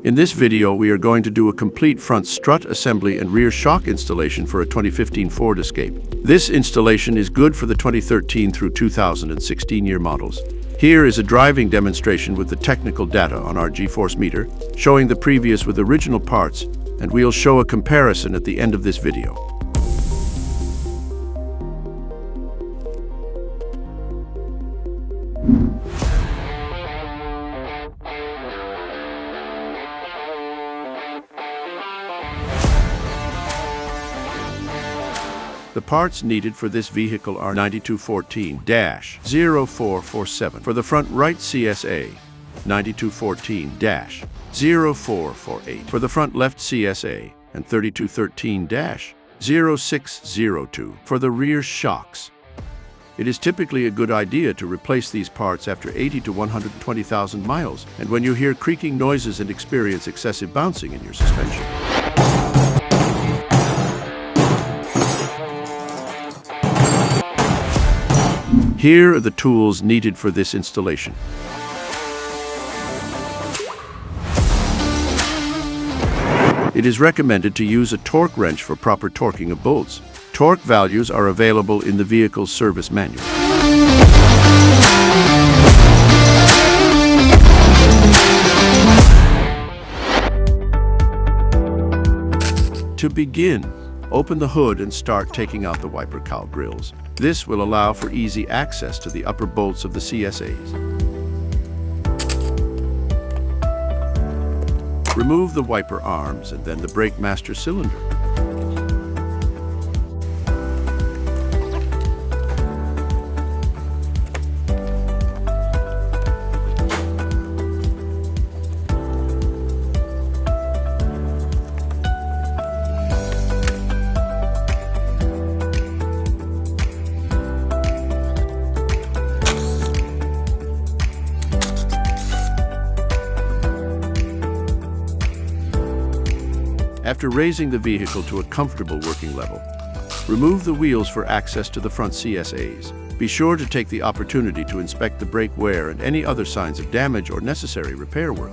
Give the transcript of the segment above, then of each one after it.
In this video, we are going to do a complete front strut assembly and rear shock installation for a 2015 Ford Escape. This installation is good for the 2013 through 2016 year models. Here is a driving demonstration with the technical data on our G-force meter, showing the previous with original parts, and we'll show a comparison at the end of this video. The parts needed for this vehicle are 9214-0447 for the front right CSA, 9214-0448 for the front left CSA, and 3213-0602 for the rear shocks. It is typically a good idea to replace these parts after 80 to 120,000 miles, and when you hear creaking noises and experience excessive bouncing in your suspension. Here are the tools needed for this installation. It is recommended to use a torque wrench for proper torquing of bolts. Torque values are available in the vehicle's service manual. To begin, open the hood and start taking out the wiper cowl grills. This will allow for easy access to the upper bolts of the CSAs. Remove the wiper arms and then the brake master cylinder. After raising the vehicle to a comfortable working level, remove the wheels for access to the front CSAs. Be sure to take the opportunity to inspect the brake wear and any other signs of damage or necessary repair work.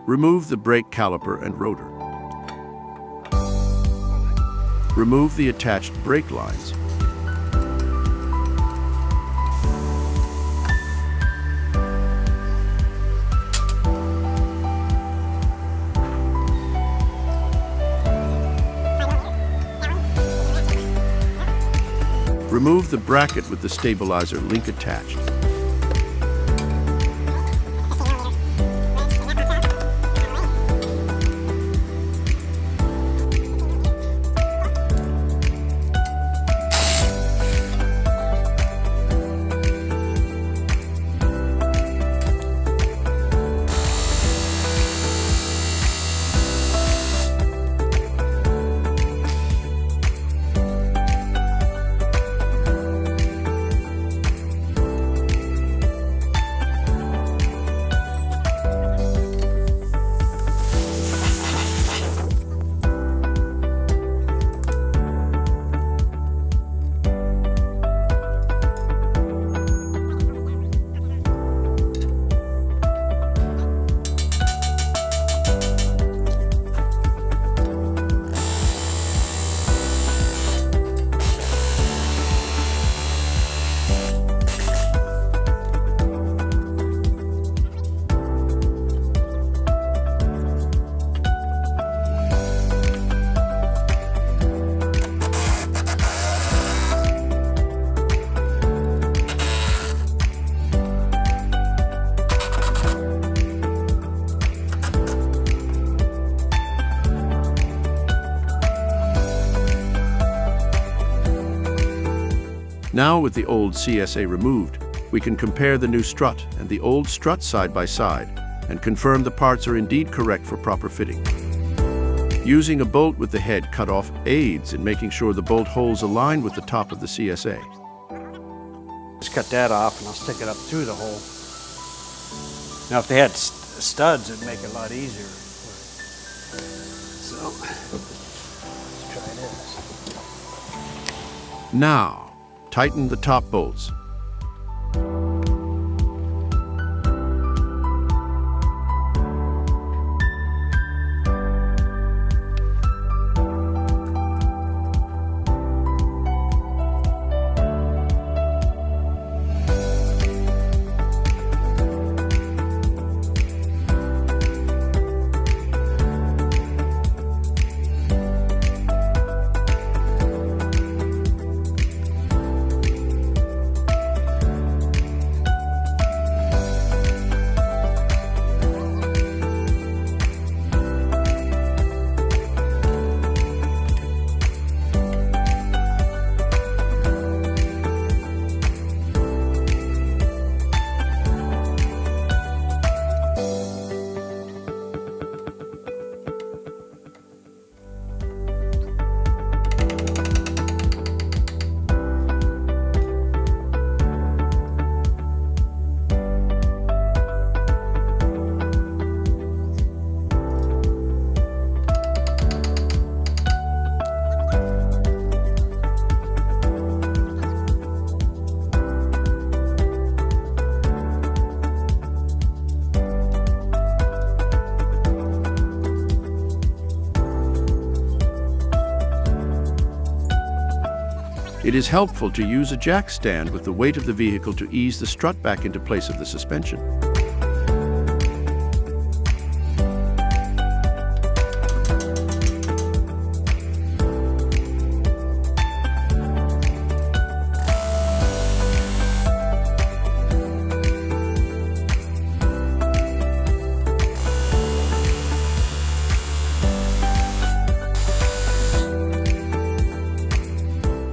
Remove the brake caliper and rotor. Remove the attached brake lines. Remove the bracket with the stabilizer link attached. Now, with the old CSA removed, we can compare the new strut and the old strut side by side and confirm the parts are indeed correct for proper fitting. Using a bolt with the head cut off aids in making sure the bolt holes align with the top of the CSA. Just cut that off and I'll stick it up through the hole. Now if they had studs, it'd make it a lot easier. So, let's try this. Now, tighten the top bolts. It is helpful to use a jack stand with the weight of the vehicle to ease the strut back into place of the suspension.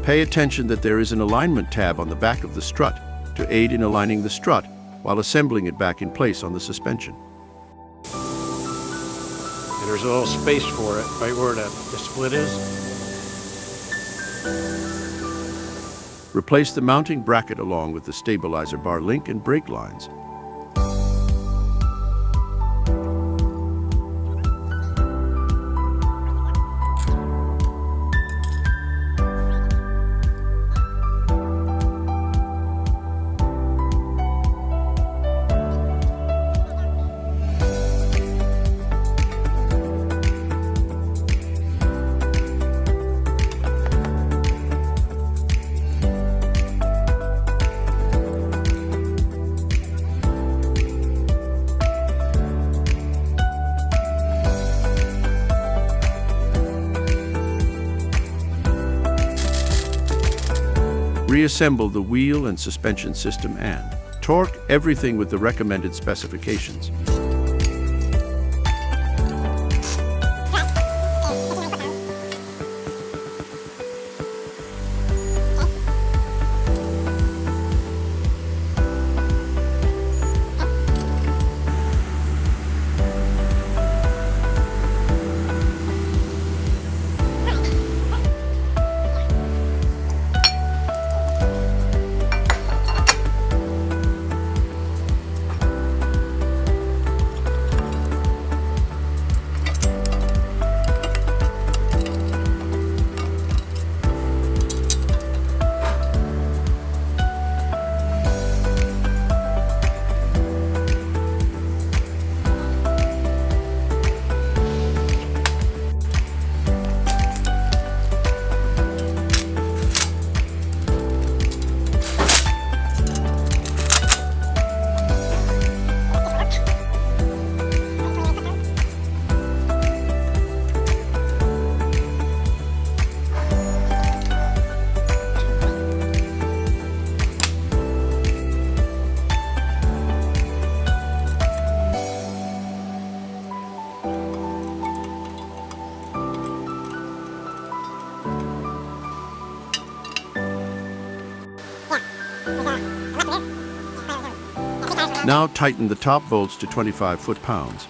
Pay attention that there is an alignment tab on the back of the strut to aid in aligning the strut while assembling it back in place on the suspension. And there's a little space for it, right where the split is. Replace the mounting bracket along with the stabilizer bar link and brake lines. Reassemble the wheel and suspension system and torque everything with the recommended specifications. Now tighten the top bolts to 25 foot-pounds.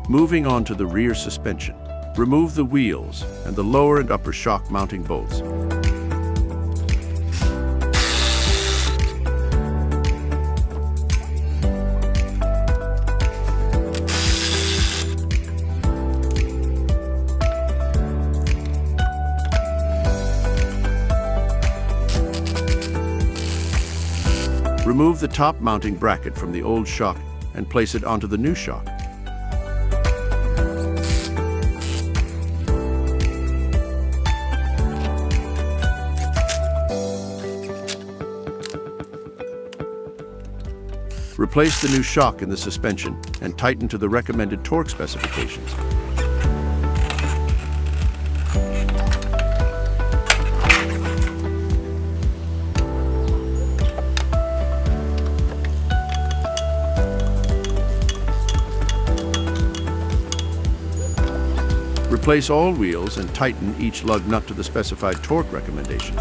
Moving on to the rear suspension. Remove the wheels and the lower and upper shock mounting bolts. Remove the top mounting bracket from the old shock and place it onto the new shock. Replace the new shock in the suspension and tighten to the recommended torque specifications. Replace all wheels and tighten each lug nut to the specified torque recommendation.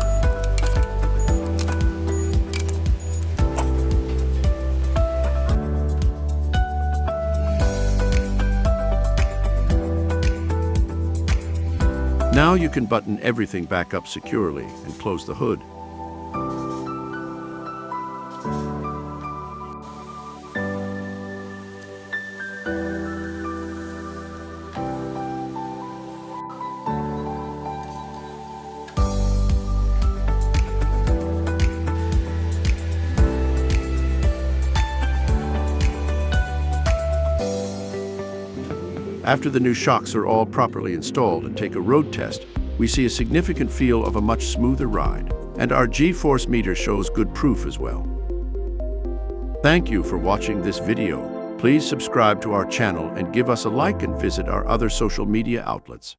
Now you can button everything back up securely and close the hood. After the new shocks are all properly installed and take a road test, we see a significant feel of a much smoother ride, and our G-force meter shows good proof as well. Thank you for watching this video. Please subscribe to our channel and give us a like and visit our other social media outlets.